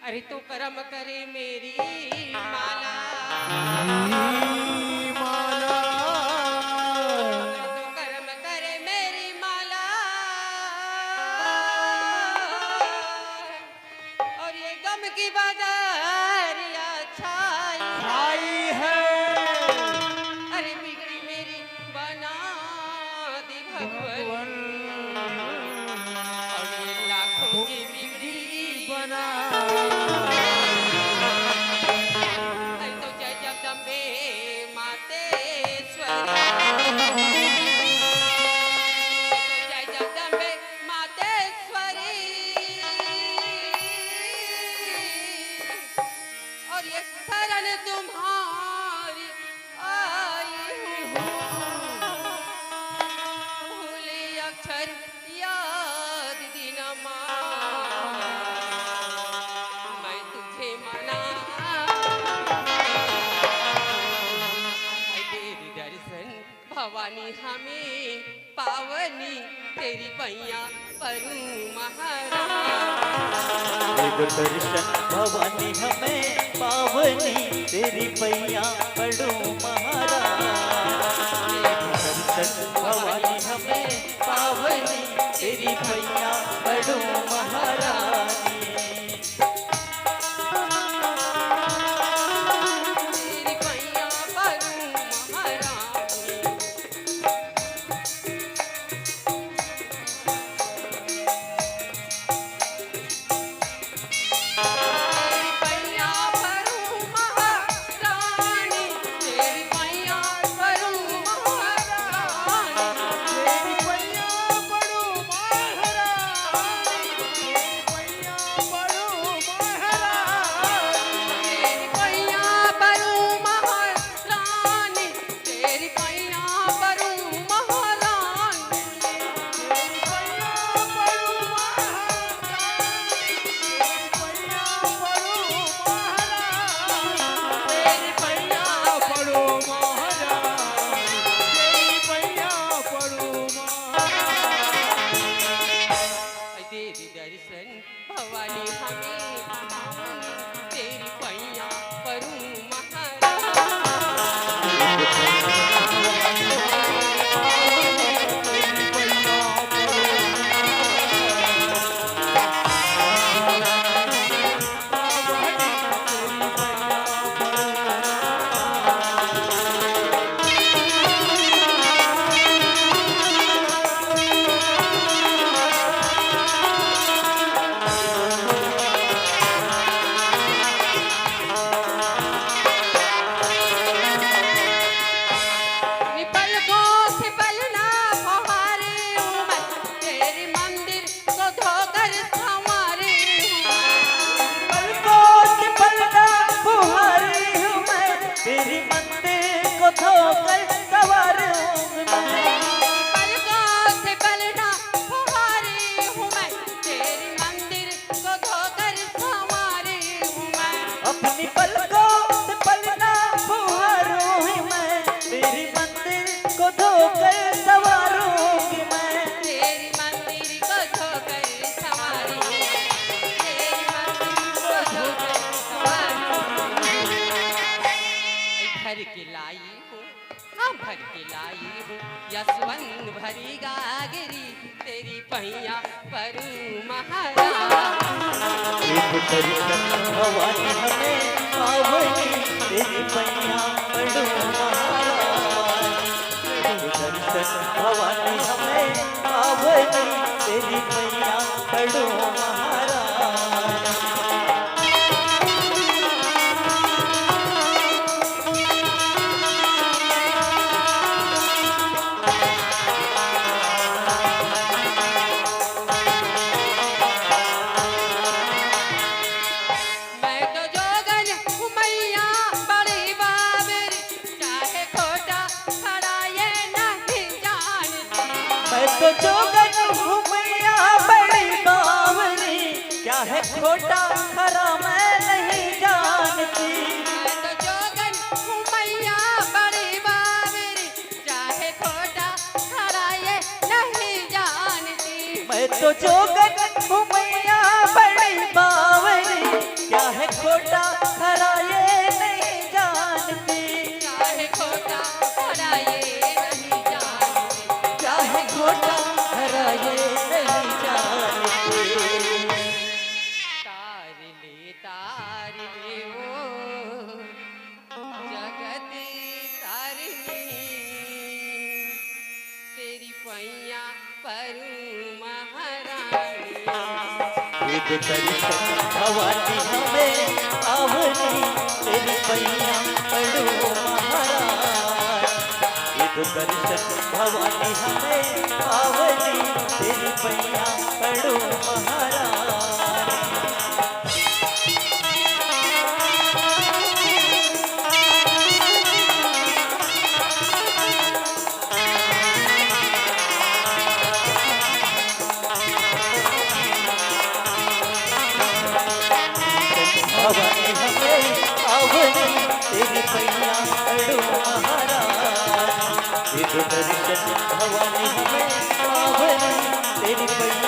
अरे तो कर्म करे मेरी माला, माला तो कर्म करे मेरी माला। और ये गम की बादरिया छाई आई है। अरे बिगड़ी मेरी बना दी भगवान, और ये लाखों की बिगड़ी बना अरे तो जय जगदम्बे मातेश्वरी, तो जय जगदम्बे मातेश्वरी। और ये शरण तुम्हारी आई हूँ, भूले अक्षर याद दिन मैं तुझे मना। तेरी दर्शन भवानी हमें पावनी, तेरी पैया परू महाराज। देव दर्शन भवानी हमें पावनी, तेरी पैया पड़ो महाराज। देव दर्शन भवानी हमें पावनी, तेरी पैया पड़ो महारानी। तेरी पैया परू महारानी। तेरी पैया परू महारानी, तेरी पैया परू महारानी। तेरी पैया पड़ो महारानी, तेरी पैया पड़ो महारानी। तेरी पैया परू महारानी, तेरी पैया परू महारानी। तेरी पैया पड़ो महारानी, तेरी पैया पड़ो महारानी। तेरी पैया पड़ो महारानी। तेरी दर्शन भवानी हमें पावनी, तेरी पैया परू पलकों से पलना फुहारे हूँ मैं, तेरे मंदिर को धोकर संवारे हूँ मैं। पलकों से पलना फुहारी हूँ मैं, तेरी मंदिर को धोकर सवार हूँ मैं। पलकों से पलना फुहारे हूँ मैं, तेरे मंदिर को धोकर संवारे हूँ मैं। अपनी पलकों से पलना फुहारूंगी मैं, तेरी मंदिर को धोकर सवारूंगी मैं। तेरी मंदिर को धोकर संवारी, तेरी मंदिर को धोकर संवारी। भर के लाई हूँ, हाँ भर के लाई हूँ यशवंत भरी गागरी, तेरी पैया परू महाराज। देव दर्शन भवानी हमें पावनी, तेरी पैया पड़ो महाराज। देव दर्शन भवानी हमें पावनी, तेरी पैया पड़ो महाराज। मैं तो जोगन हूँ मैया बड़ी बाबरी, चाहे खोटा खड़ा ये नहीं जानती। मैं तो जोगन हूँ मैया बड़ी बावरी, क्या है खोटा खरा मैं नहीं जानती। मैं तो जोगन हूँ मैया बड़ी बाबरी, चाहे खोटा खड़ा ये नहीं जानती। मैं तो जोगन हूँ मैया बड़ी बावरी, क्या तो दर्शन भवानी हमें आवनी तेरी पैया पड़ो महाराज। ये तो दर्शन भवानी हमें आवनी तेरी पैया पड़ो महाराज। भवानी हमें आवनी तेरी पैया पड़ो महाराज। ये तो दर्शन भवानी हमें आवनी तेरी पैया